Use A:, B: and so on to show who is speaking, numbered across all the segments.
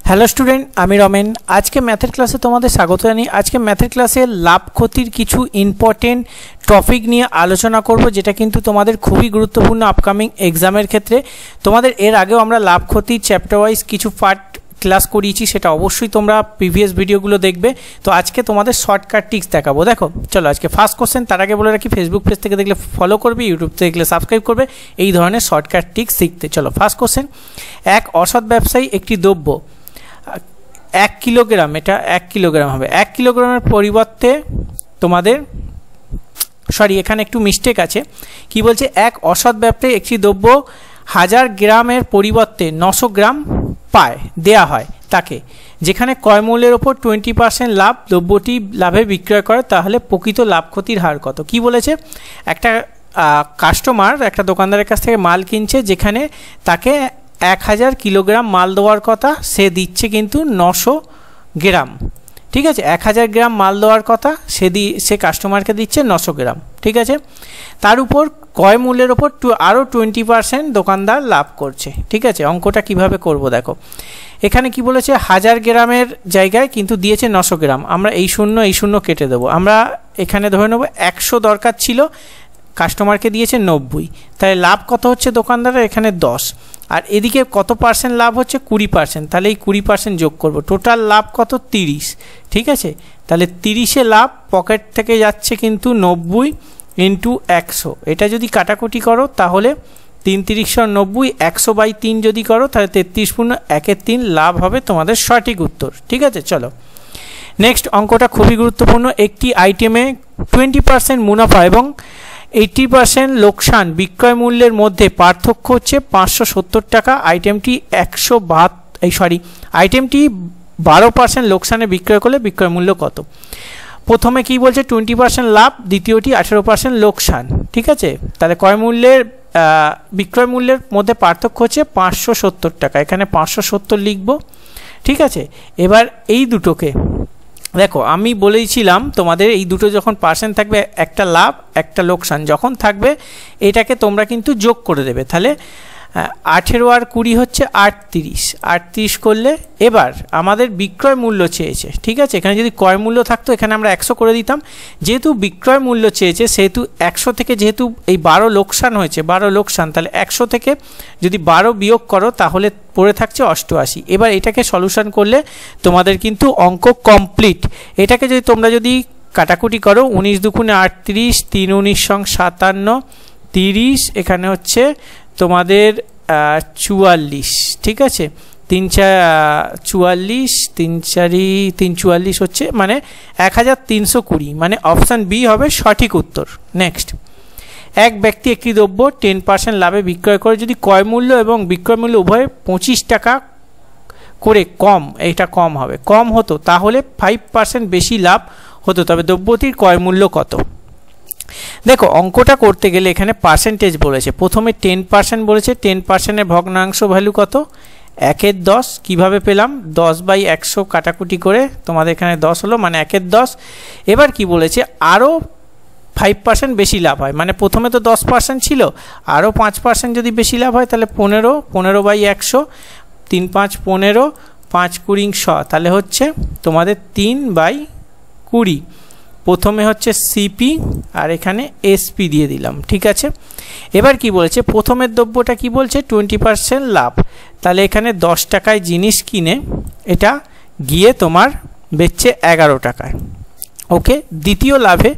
A: Hello student, আমি রমেন। আজকে ম্যাথের ক্লাসে তোমাদের স্বাগত জানাই। আজকে ম্যাথের ক্লাসে লাভ ক্ষতির কিছু ইম্পর্টেন্ট টপিক নিয়ে আলোচনা করব, যেটা কিন্তু তোমাদের খুবই গুরুত্বপূর্ণ আপকামিং এক্সামের ক্ষেত্রে। তোমাদের এর আগেও আমরা লাভ ক্ষতির চ্যাপ্টার ওয়াইজ কিছু পার্ট ক্লাস করিয়েছি, সেটা অবশ্যই তোমরা প্রিভিয়াস ভিডিওগুলো দেখবে। তো আজকে তোমাদের শর্টকাট টিক্স দেখাবো। দেখো চলো আজকে ফার্স্ট কোশ্চেন। তার আগে বলে রাখি, ফেসবুক পেজ থেকে দেখলে ফলো করবে, ইউটিউব থেকে দেখলে সাবস্ক্রাইব করবে এই ধরনের শর্টকাট টিক্স শিখতে। চলো ফার্স্ট কোশ্চেন। এক অসৎ ব্যবসায়ী একটি দ্রব্য 1 কিলোগ্রাম, এটা 1 কিলোগ্রাম হবে, 1 কিলোগ্রামের পরিবর্তে তোমাদের এখানে একটু মিস্টেক আছে। কি বলছে? এক অসৎ ব্যবসায়ী একটি দ্রব্য 1000 গ্রামের পরিবর্তে 900 গ্রাম পায়, দেয়া হয় তাকে, যেখানে ক্রয় মূল্যের ওপর 20% লাভ দ্রব্যটি লাভে বিক্রয় করে, তাহলে প্রকৃত লাভ ক্ষতির হার কত? কি বলেছে? একটা কাস্টমার একটা দোকানদারের কাছ থেকে মাল কিনছে, যেখানে তাকে 1000 কিলোগ্রাম মাল দেওয়ার কথা, সে দিচ্ছে কিন্তু 900 গ্রাম। ঠিক আছে, 1000 গ্রাম মাল দেওয়ার কথা, সে কাস্টমারকে দিচ্ছে 900 গ্রাম। ঠিক আছে, তার উপর ক্রয় মূল্যের ওপর আরও 20% দোকানদার লাভ করছে। ঠিক আছে, অঙ্কটা কিভাবে করব দেখো। এখানে কি বলেছে? 1000 গ্রামের জায়গায় কিন্তু দিয়েছে 900 গ্রাম। আমরা এই শূন্য কেটে দেবো। আমরা এখানে ধরে নেব 100 দরকার ছিল, কাস্টমারকে দিয়েছে 90, তাহলে লাভ কত হচ্ছে দোকানদারের? এখানে 10। আর এদিকে কত পার্সেন্ট লাভ হচ্ছে? 20%। তাহলে এই 20% যোগ করব, টোটাল লাভ কত? 30। ঠিক আছে, তাহলে 30-এ লাভ পকেট থেকে যাচ্ছে কিন্তু 90 ইন্টু 100। এটা যদি কাটাকুটি করো তাহলে 3 × 90, 100/3 যদি করো তাহলে 33.1 লাভ হবে তোমাদের সঠিক উত্তর। ঠিক আছে, চলো নেক্সট অঙ্কটা খুবই গুরুত্বপূর্ণ। একটি আইটেমে 20% মুনাফা এবং 80% লোকসান বিক্রয় মূল্যের মধ্যে পার্থক্য হচ্ছে 570 টাকা। আইটেমটি 12% লোকসানে বিক্রয় করলে বিক্রয় মূল্য কত? প্রথমে কি বলছে? 20% লাভ, দ্বিতীয়টি 18% লোকসান। ঠিক আছে, তাহলে বিক্রয় মূল্যের মধ্যে পার্থক্য হচ্ছে 570 টাকা। এখানে 570 লিখব। ঠিক আছে, এবার এই দুটোকে দেখো, আমি বলেছিলাম তোমাদের এই দুটো যখন পার্সেন্ট থাকবে, একটা লাভ একটা লোকসান যখন থাকবে, এটাকে তোমরা কিন্তু যোগ করে দেবে। তাহলে 18 আর 20 হচ্ছে 38 করলে, এবার আমাদের বিক্রয় মূল্য চেয়েছে। ঠিক আছে, এখানে যদি ক্রয় মূল্য থাকতো এখানে আমরা 100 করে দিতাম। যেহেতু বিক্রয় মূল্য চেয়েছে, সেহেতু 100 থেকে যেহেতু এই 12 লোকসান হয়েছে, 12 লোকসান, তাহলে 100 থেকে যদি 12 বিয়োগ করো তাহলে পড়ে থাকছে 88। এবার এটাকে সলিউশন করলে তোমাদের কিন্তু অঙ্ক কমপ্লিট। এটাকে যদি তোমরা কাটাকুটি করো, 19 দুগুণে 38, 3 19 57, 30, এখানে হচ্ছে তোমাদের 44। ঠিক আছে, 3 4 44, 3 44 হচ্ছে মানে 1320, মানে অপশান বি হবে সঠিক উত্তর। নেক্সট, এক ব্যক্তি একটি দ্রব্য 10% লাভে বিক্রয় করে, যদি ক্রয় মূল্য এবং বিক্রয় মূল্য উভয় 25 টাকা করে কম হতো, তাহলে 5% বেশি লাভ হতো, তবে দ্রব্যটির ক্রয় মূল্য কত? দেখো অঙ্কটা করতে গেলে এখানে পার্সেন্টেজ বলেছে, প্রথমে 10% বলেছে। 10%-এর ভগ্নাংশ ভ্যালু কত? 1/10। কিভাবে পেলাম? 10/100 কাটাকুটি করে তোমাদের এখানে 10 হলো, মানে 1/10। এবার কি বলেছে? আরও 5% বেশি লাভ হয়, মানে প্রথমে তো 10% ছিল, আরও 5% যদি বেশি লাভ হয় তাহলে 15/100, 3 5 15, 5 20 100, তাহলে হচ্ছে তোমাদের 3/20। প্রথমে হচ্ছে সিপি আর এখানে এসপি দিয়ে দিলাম। ঠিক আছে, এবার কি বলেছে? প্রথমের দ্রব্যটা কি বলছে? 20% লাভ, তাহলে এখানে 10 টাকায় জিনিস কিনে এটা গিয়ে তোমার বেচছে 11 টাকায়। ওকে, দ্বিতীয় লাভে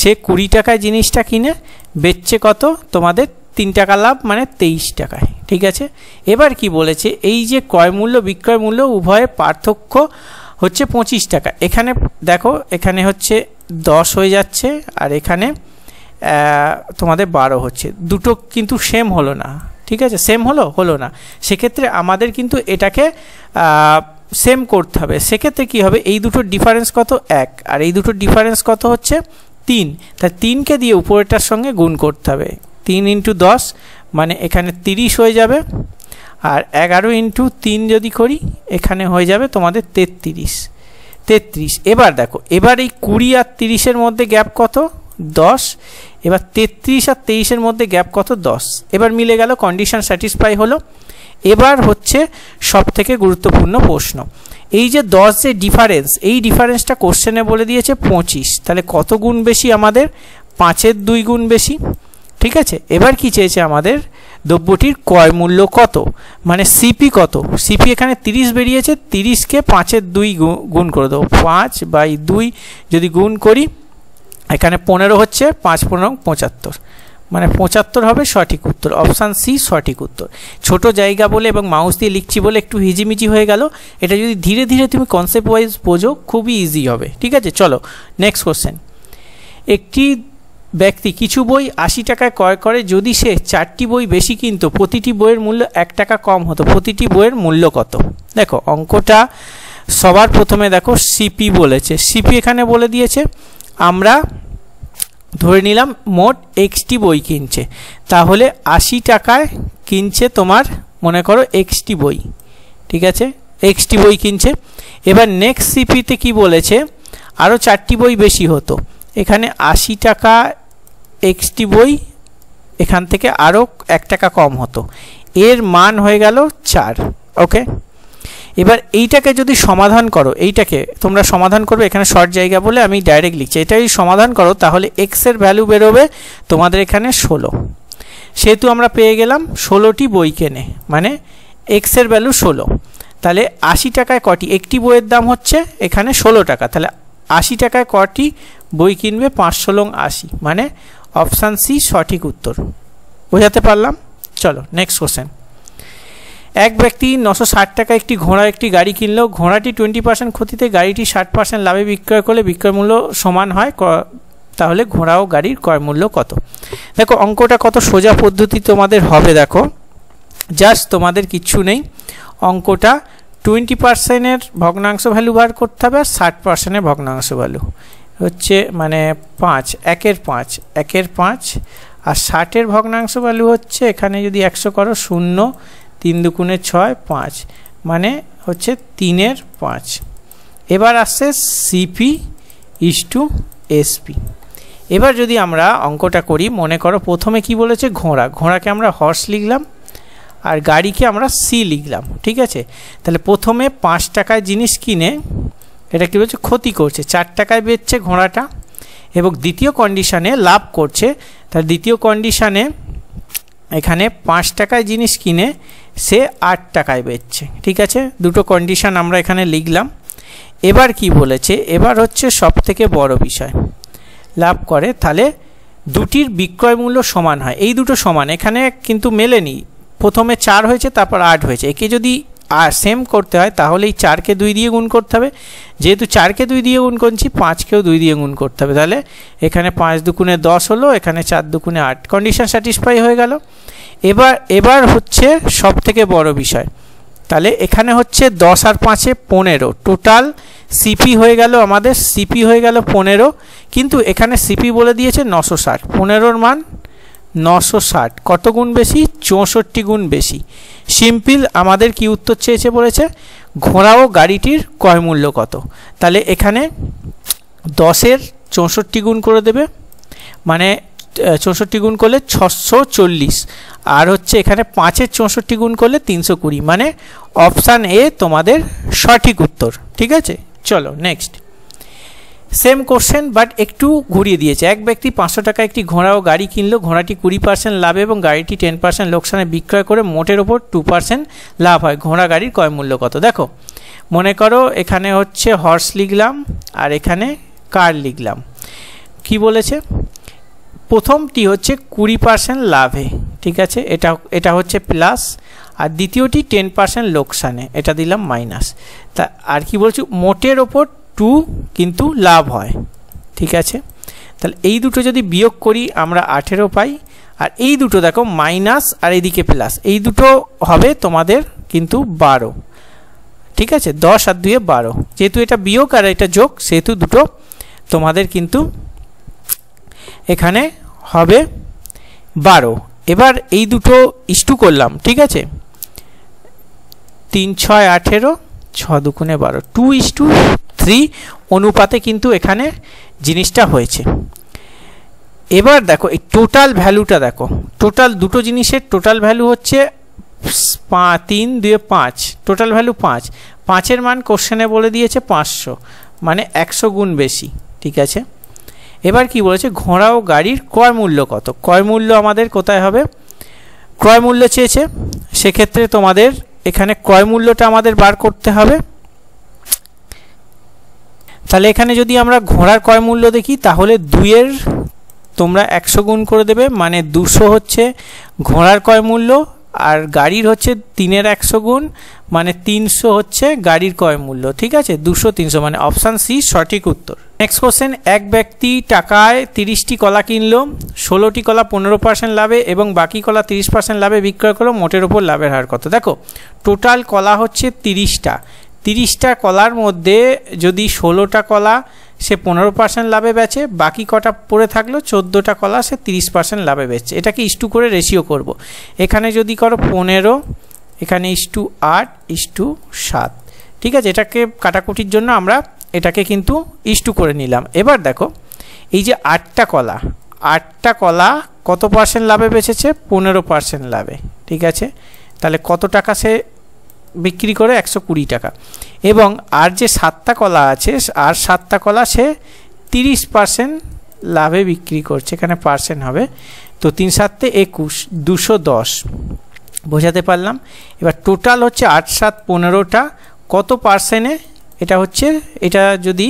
A: সে 20 টাকায় জিনিসটা কিনে বেচছে কত? তোমাদের 3 টাকা লাভ, মানে 23 টাকায়। ঠিক আছে, এবার কি বলেছে? এই যে ক্রয় মূল্য বিক্রয় মূল্য উভয়ের পার্থক্য হচ্ছে 25 টাকা। এখানে দেখো, এখানে হচ্ছে 10 হয়ে যাচ্ছে আর এখানে তোমাদের 12 হচ্ছে, দুটো কিন্তু সেম হলো না। ঠিক আছে, সেম হলো না, সেক্ষেত্রে আমাদের কিন্তু এটাকে সেম করতে হবে। সেক্ষেত্রে কি হবে? এই দুটোর ডিফারেন্স কত? 1, আর এই দুটোর ডিফারেন্স কত হচ্ছে? 3। তাই 3কে দিয়ে উপরেরটার সঙ্গে গুণ করতে হবে। 3 × 10 মানে এখানে 30 হয়ে যাবে, আর 11 × 3 যদি করি এখানে হয়ে যাবে তোমাদের 33। এবার দেখো, এবার এই 20 আর 30-এর মধ্যে গ্যাপ কত? 10। এবার 33 আর 23-এর মধ্যে গ্যাপ কত? 10। এবার মিলে গেল, কন্ডিশন স্যাটিসফাই হলো। এবার হচ্ছে সবথেকে গুরুত্বপূর্ণ প্রশ্ন, এই যে 10 যে ডিফারেন্স, এই ডিফারেন্সটা কোশ্চেনে বলে দিয়েছে 25, তাহলে কত গুণ বেশি আমাদের? 5-এর 2 গুণ বেশি। ঠিক আছে, এবার কি চেয়েছে আমাদের? দ্রব্যটির ক্রয় মূল্য কত, মানে সিপি কত। সিপি এখানে 30 বেরিয়েছে, 30কে 5-এর 2 গুণ করে দেবো, 5/2 যদি গুণ করি, এখানে 15 হচ্ছে, 5×15 75, মানে 75 হবে সঠিক উত্তর। অপশান সি সঠিক উত্তর। ছোট জায়গা বলে এবং মাউস দিয়ে লিখছি বলে একটু হিজিমিজি হয়ে গেল, এটা যদি ধীরে ধীরে তুমি কনসেপ্ট ওয়াইজ বোঝো খুবই ইজি হবে। ঠিক আছে, চলো নেক্সট কোশ্চেন। একটি ব্যক্তি কিছু বই 80 টাকায় ক্রয় করে, যদি সে 4টি বই বেশি কিনতো প্রতিটি বইয়ের মূল্য 1 টাকা কম হতো, প্রতিটি বইয়ের মূল্য কত? দেখো অঙ্কটা সবার প্রথমে দেখো সিপি বলেছে, সিপি এখানে বলে দিয়েছে, আমরা ধরে নিলাম মোট এক্সটি বই কিনছে, তাহলে 80 টাকায় কিনছে তোমার মনে করো এক্সটি বই। ঠিক আছে, এক্সটি বই কিনছে। এবার নেক্সট সিপিতে কি বলেছে? আরও 4টি বই বেশি হতো, এখানে 80 টাকা এক্সটি বই, এখান থেকে আরও 1 টাকা কম হতো, এর মান হয়ে গেল 4। ওকে, এবার এইটাকে যদি সমাধান করো, এইটাকে তোমরা সমাধান করবে, এখানে শর্ট জায়গা বলে আমি ডাইরেক্ট লিখছি, এটা যদি সমাধান করো তাহলে এক্সের ভ্যালু বেরোবে তোমাদের এখানে 16, সেহেতু আমরা পেয়ে গেলাম 16টি বই কেনে, মানে এক্সের ভ্যালু 16। তাহলে 80 টাকায় কটি? একটি বইয়ের দাম হচ্ছে এখানে 16 টাকা, তাহলে 80 টাকায় কটি বই কিনবে? 5×16 = 80, মানে অপশান সি সঠিক উত্তর। বোঝাতে পারলাম? চলো নেক্সট কোশ্চেন। এক ব্যক্তি 960 টাকা একটি ঘোড়া একটি গাড়ি কিনলো, ঘোড়াটি 20% ক্ষতিতে, গাড়িটি 60% লাভে বিক্রয় করলে বিক্রয় মূল্য সমান হয়, তাহলে ঘোড়া ও গাড়ির ক্রয় মূল্য কত? দেখো অঙ্কটা কত সোজা পদ্ধতি তোমাদের হবে, দেখো জাস্ট তোমাদের কিচ্ছু নেই, অঙ্কটা 20%-এর ভগ্নাংশ ভ্যালু বার করতে হবে, আর 60%-এর ভগ্নাংশ ভ্যালু হচ্ছে মানে 5, 1/5 আর 60-এর ভগ্নাংশ ভ্যালু হচ্ছে এখানে যদি 100 করো 0, 3 দুগুণে 6, 5, মানে হচ্ছে 3/5। এবার আসছে সিপি ইসটু এসপি। এবার যদি আমরা অঙ্কটা করি, মনে করো প্রথমে কি বলেছে? ঘোড়া, ঘোড়াকে আমরা হর্স লিখলাম আর গাড়িকে আমরা সি লিখলাম। ঠিক আছে, তাহলে প্রথমে 5 টাকায় জিনিস কিনে এটা কি বলছে? ক্ষতি করছে, 4 টাকায় বেচছে ঘোড়াটা, এবং দ্বিতীয় কন্ডিশনে লাভ করছে, তার দ্বিতীয় কন্ডিশনে এখানে 5 টাকায় জিনিস কিনে সে 8 টাকায় বেচছে। ঠিক আছে, দুটো কন্ডিশন আমরা এখানে লিখলাম। এবার কি বলেছে? এবার হচ্ছে সবথেকে বড় বিষয়, লাভ করে, তাহলে দুটির বিক্রয় মূল্য সমান হয়, এই দুটো সমান, এখানে কিন্তু মেলেনি, প্রথমে 4 হয়েছে তারপর 8 হয়েছে, একে যদি সেম করতে হয় তাহলে এই 4কে 2 দিয়ে গুণ করতে হবে, যেহেতু 4কে 2 দিয়ে গুণ করছি 5কেও 2 দিয়ে গুণ করতে হবে, তাহলে এখানে 5 দুগুণে 10 হলো, এখানে 4 দুগুণে 8, কন্ডিশন স্যাটিসফাই হয়ে গেল। এবার হচ্ছে সব থেকে বড় বিষয়, তাহলে এখানে হচ্ছে 10 আর 5-এ 15, টোটাল সিপি হয়ে গেল আমাদের, সিপি হয়ে গেল 15, কিন্তু এখানে সিপি বলে দিয়েছে 960, 15-র মান 960, কত গুণ বেশি? 64 গুণ বেশি। সিম্পল আমাদের কি উত্তর চেয়েছে বলেছে? ঘোড়া ও গাড়িটির ক্রয় মূল্য কত? তাহলে এখানে 10-এর 64 গুণ করে দেবে, মানে 64 গুণ করলে 640, আর হচ্ছে এখানে 5-এর 64 গুণ করলে 320, মানে অপশান এ তোমাদের সঠিক উত্তর। ঠিক আছে, চলো নেক্সট। সেম কোশ্চেন বাট একটু ঘুরিয়ে দিয়েছে। এক ব্যক্তি 500 টাকা একটি ঘোড়া ও গাড়ি কিনলো, ঘোড়াটি 20% লাভে এবং গাড়িটি 10% লোকসানে বিক্রয় করে মোটের ওপর 2% লাভ হয়, ঘোড়া গাড়ির ক্রয় মূল্য কত? দেখো মনে করো এখানে হচ্ছে হর্স লিখলাম আর এখানে কার লিখলাম। কি বলেছে? প্রথমটি হচ্ছে 20% লাভে, ঠিক আছে, এটা হচ্ছে প্লাস, আর দ্বিতীয়টি 10% লোকসানে, এটা দিলাম মাইনাস। তা আর কি বলছি? মোটের ওপর 2 কিন্তু লাভ হয়। ঠিক আছে, তাহলে এই দুটো যদি বিয়োগ করি আমরা 18 পাই, আর এই দুটো দেখো মাইনাস আর এইদিকে প্লাস, এই দুটো হবে তোমাদের কিন্তু 12। ঠিক আছে, 10 আর 2 12, যেহেতু এটা বিয়োগ আর এটা যোগ সেহেতু দুটো তোমাদের কিন্তু এখানে হবে 12। এবার এই দুটো ইস্টু করলাম, ঠিক আছে, 3 6 18, 6 দুগুণে 12, 2:3 অনুপাতে কিন্তু এখানে জিনিসটা হয়েছে। এবার দেখো এই টোটাল ভ্যালুটা দেখো, টোটাল দুটো জিনিসের টোটাল ভ্যালু হচ্ছে 3 2 5, টোটাল ভ্যালু 5, 5-এর মান কোশ্চেনে বলে দিয়েছে 500, মানে 100 গুণ বেশি। ঠিক আছে, এবার কি বলেছে, ঘোড়া ও গাড়ির ক্রয় মূল্য কত। ক্রয় মূল্য আমাদের কোথায় হবে, ক্রয় মূল্য চেয়েছে, সেক্ষেত্রে তোমাদের এখানে ক্রয় মূল্যটা আমাদের বার করতে হবে। তাহলে এখানে যদি আমরা ঘোড়ার ক্রয় মূল্য দেখি, তাহলে 2-এর তোমরা 100 গুণ করে দেবে, মানে 200 হচ্ছে ঘোড়ার ক্রয় মূল্য, আর গাড়ির হচ্ছে 3-এর 100 গুণ, মানে 300 হচ্ছে গাড়ির ক্রয় মূল্য। ঠিক আছে, 200 300, মানে অপশান সি সঠিক উত্তর। নেক্সট কোশ্চেন, এক ব্যক্তি টাকায় 30টি কলা কিনলো, 16টি কলা 15% লাভে এবং বাকি কলা 30% লাভে বিক্রয় করলো, মোটের ওপর লাভের হার কত। দেখো, টোটাল কলা হচ্ছে 30টা, 30টা কলার মধ্যে যদি 16টা কলা সে 15% লাভে বেচে, বাকি কটা পড়ে থাকলো 14টা কলা সে 30% লাভে বেচছে। এটাকে ইস্টু করে রেশিও করব। এখানে যদি করো 15, এখানে *8:7। ঠিক আছে, এটাকে কাটাকুটির জন্য আমরা এটাকে কিন্তু ইস্টু করে নিলাম। এবার দেখো, এই যে 8টা কলা কত পার্সেন্ট লাভে বেচেছে, 15% লাভে। ঠিক আছে, তাহলে কত টাকা সে বিক্রি করে, 120 টাকা। এবং আর যে 7টা কলা আছে, আর 7টা কলা সে 30% লাভে বিক্রি করছে, এখানে পার্সেন্ট হবে, তো 3 7 21, 210। বোঝাতে পারলাম। এবার টোটাল হচ্ছে 8 7 15টা, কত পার্সেন্টে, এটা হচ্ছে, এটা যদি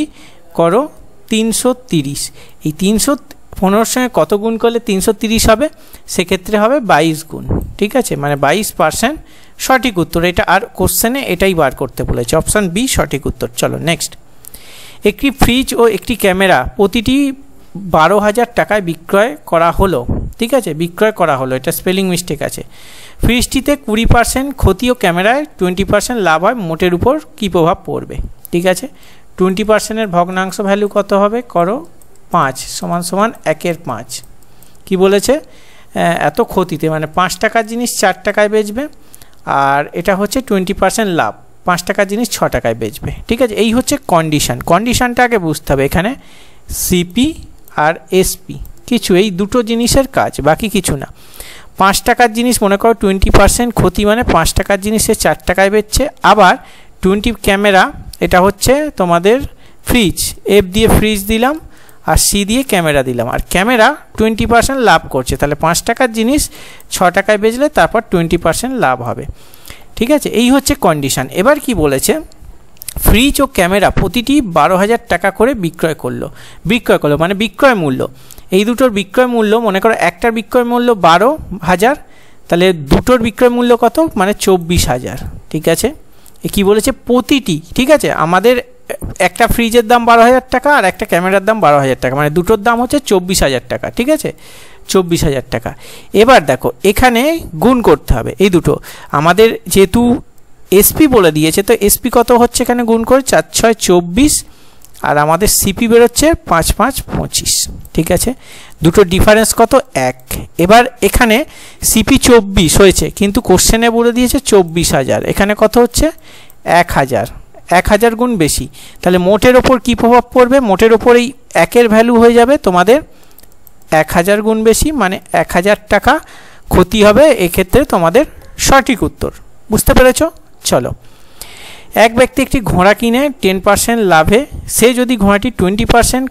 A: করো 330, এই 315 সঙ্গে কত গুণ করলে 330 হবে, সেক্ষেত্রে হবে 22 গুণ। ঠিক আছে, মানে 22% সঠিক উত্তর এটা। আর কোশ্চেনে এটাই বার করতে বলেছে, অপশান বি সঠিক উত্তর। চলো নেক্সট, একটি ফ্রিজ ও একটি ক্যামেরা প্রতিটি 12,000 টাকায় বিক্রয় করা হলো। ঠিক আছে, বিক্রয় করা হলো, এটা স্পেলিং মিস্টেক আছে। ফ্রিজটিতে 20% ক্ষতি ও ক্যামেরায় 20% লাভ হয়, মোটের উপর কী প্রভাব পড়বে। ঠিক আছে, 20%-এর ভগ্নাংশ ভ্যালু কত হবে, করো 5 = 1/5। কি বলেছে, এত ক্ষতিতে, মানে 5 টাকার জিনিস 4 টাকায় বেচবে, আর এটা হচ্ছে 20% লাভ, 5 টাকার জিনিস 6 টাকায় বেচবে। ঠিক আছে, এই হচ্ছে কন্ডিশনটা আগে বুঝতে হবে। এখানে সিপি আর এসপি কিছু, এই দুটো জিনিসের কাজ, বাকি কিছু না। 5 টাকার জিনিস মনে করো 20% ক্ষতি, মানে 5 টাকার জিনিস সে 4 টাকায় বেচছে। আবার 20 ক্যামেরা, এটা হচ্ছে তোমাদের ফ্রিজ, এফ দিয়ে ফ্রিজ দিলাম আর সি দিয়ে ক্যামেরা দিলাম, আর ক্যামেরা 20% লাভ করছে, তাহলে 5 টাকার জিনিস 6 টাকায় বেচলে তারপর 20% লাভ হবে। ঠিক আছে, এই হচ্ছে কন্ডিশন। এবার কি বলেছে, ফ্রিজ ও ক্যামেরা প্রতিটি 12,000 টাকা করে বিক্রয় করলো মানে বিক্রয় মূল্য। এই দুটোর বিক্রয় মূল্য, মনে করো একটার বিক্রয় মূল্য 12,000, তাহলে দুটোর বিক্রয় মূল্য কত, মানে 24,000। ঠিক আছে, কি বলেছে, প্রতিটি। ঠিক আছে, আমাদের একটা ফ্রিজের দাম 12,000 টাকা আর একটা ক্যামেরার দাম 12,000 টাকা, মানে দুটোর দাম হচ্ছে 24,000 টাকা। ঠিক আছে, 24,000 টাকা। এবার দেখো, এখানে গুণ করতে হবে এই দুটো, আমাদের যেহেতু এসপি বলে দিয়েছে, তো এসপি কত হচ্ছে, এখানে গুণ করে 4 6 24, আর আমাদের সিপি বেরোচ্ছে 5 5 25। ঠিক আছে, দুটো ডিফারেন্স কত, 1। এবার এখানে সিপি 24 হয়েছে, কিন্তু কোশ্চেনে বলে দিয়েছে 24,000, এখানে কত হচ্ছে 1,000 গুণ বেশি। তাহলে মোটের ওপর কি প্রভাব পড়বে, মোটের ওপর এই 1-এর ভ্যালু হয়ে যাবে তোমাদের 1,000 গুণ বেশি, মানে 1,000 টাকা ক্ষতি হবে। এক্ষেত্রে তোমাদের সঠিক উত্তর। বুঝতে পেরেছ? চলো, এক ব্যক্তি একটি ঘোড়া কিনে 10% লাভে, সে যদি ঘোড়াটি 20%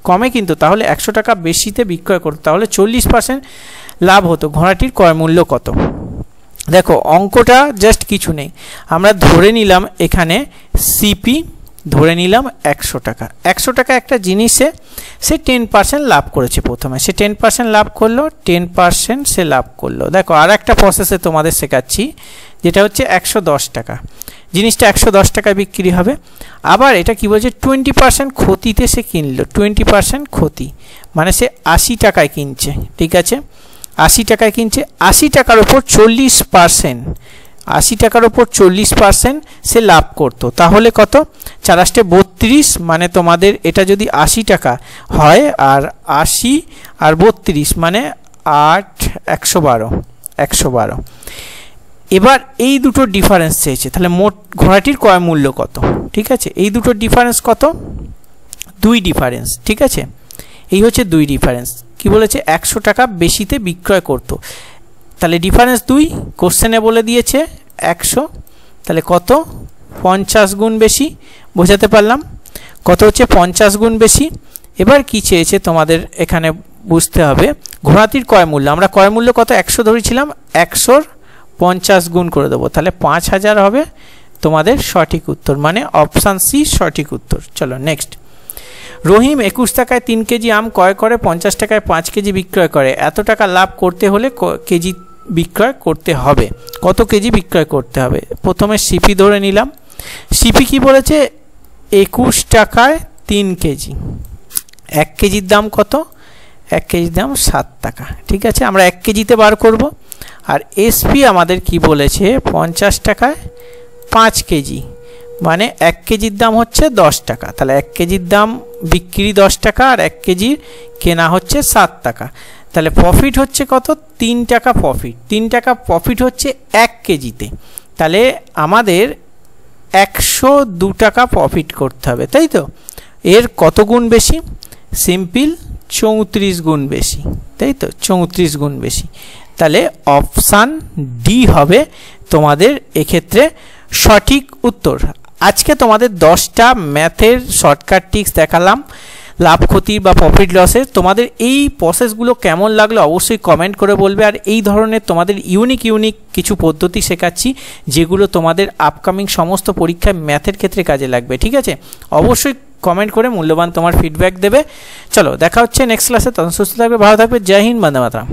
A: কমে কিনতো, তাহলে 100 টাকা বেশিতে বিক্রয় করতো, তাহলে 40% লাভ হতো। ঘোড়াটির ক্রয় মূল্য কত? দেখো, অঙ্কটা জাস্ট কিছু নেই, আমরা ধরে নিলাম এখানে সিপি ধরে নিলাম 100 টাকা। 100 টাকা একটা জিনিসে সে 10% লাভ করেছে। প্রথমে সে 10% লাভ করলো, 10% সে লাভ করলো। দেখো, আর একটা প্রসেসে তোমাদের শেখাচ্ছি, যেটা হচ্ছে 110 টাকা। জিনিসটা 110 টাকায় বিক্রি হবে। আবার এটা কি বলছে, 20% ক্ষতিতে সে কিনলো, 20% ক্ষতি, মানে সে 80 টাকায় কিনছে। ঠিক আছে, 80 টাকায় কিনছে, 80 টাকার ওপর 40%, 80 টাকার ওপর 40% সে লাভ করতো, তাহলে কত, 4×8 = 32, মানে তোমাদের এটা যদি 80 টাকা হয়, আর 80 আর 32 মানে 8 112। এবার এই দুটো ডিফারেন্স চেয়েছে, তাহলে মোট ঘোড়াটির ক্রয় মূল্য কত? ঠিক আছে, এই দুটো ডিফারেন্স কত, 2 ডিফারেন্স। ঠিক আছে, এই হচ্ছে 2 ডিফারেন্স। কি বলেছে, 100 টাকা বেশিতে বিক্রয় করতো। তাহলে ডিফারেন্স 2, কোশ্চেনে বলে দিয়েছে 100, তাহলে কত 50 গুণ বেশি, বোঝাতে পারলাম কত হচ্ছে 50 গুণ বেশি। এবার কি চেয়েছে তোমাদের এখানে বুঝতে হবে, ঘোড়াটির ক্রয় মূল্য, আমরা ক্রয় মূল্য কত 100 ধরেছিলাম, 100-র 50 গুণ করে দেবো, তাহলে 5000 হবে তোমাদের সঠিক উত্তর, মানে অপশান সি সঠিক উত্তর। চলো নেক্সট। রহিম 21 টাকায় 3 কেজি আম ক্রয় করে 50 টাকায় 5 কেজি বিক্রয় করে, এত টাকা লাভ করতে হলে কেজি বিক্রয় করতে হবে, কত কেজি বিক্রয় করতে হবে। প্রথমে সিপি ধরে নিলাম, সিপি কি বলেছে 21 টাকায় 3 কেজি, 1 কেজির দাম কত, 1 কেজির দাম 7 টাকা, ঠিক আছে, আমরা 1 কেজিতে বার করব। আর এসপি আমাদের কি বলেছে 50 টাকায় 5 কেজি, মানে 1 কেজির দাম হচ্ছে 10 টাকা, তাহলে 1 কেজির দাম বিক্রি 10 টাকা আর 1 কেজির কেনা হচ্ছে 7 টাকা, তাহলে প্রফিট হচ্ছে কত 3 টাকা প্রফিট, 3 টাকা প্রফিট হচ্ছে 1 কেজিতে, তাহলে আমাদের 102 টাকা প্রফিট করতে হবে, তাই তো। এর কত গুণ বেশি, সিম্পল 34 গুণ বেশি, তাই তো, 34 গুণ বেশি, তাহলে অপশান ডি হবে তোমাদের এক্ষেত্রে সঠিক উত্তর। আজকে তোমাদের 10টা ম্যাথের শর্টকাট ট্রিক্স দেখালাম লাভ ক্ষতি বা প্রফিট লসের। তোমাদের এই প্রসেসগুলো কেমন লাগলো অবশ্যই কমেন্ট করে বলবে। আর এই ধরনের তোমাদের ইউনিক কিছু পদ্ধতি শেখাচ্ছি যেগুলো তোমাদের আপকামিং সমস্ত পরীক্ষায় ম্যাথের ক্ষেত্রে কাজে লাগবে, ঠিক আছে। অবশ্যই কমেন্ট করে মূল্যবান তোমার ফিডব্যাক দেবে। চলো দেখা হচ্ছে নেক্সট ক্লাসে, তখন সুস্থ থাকবে, ভালো থাকবে, জয় হিন্দ, বন্দে মাতরম।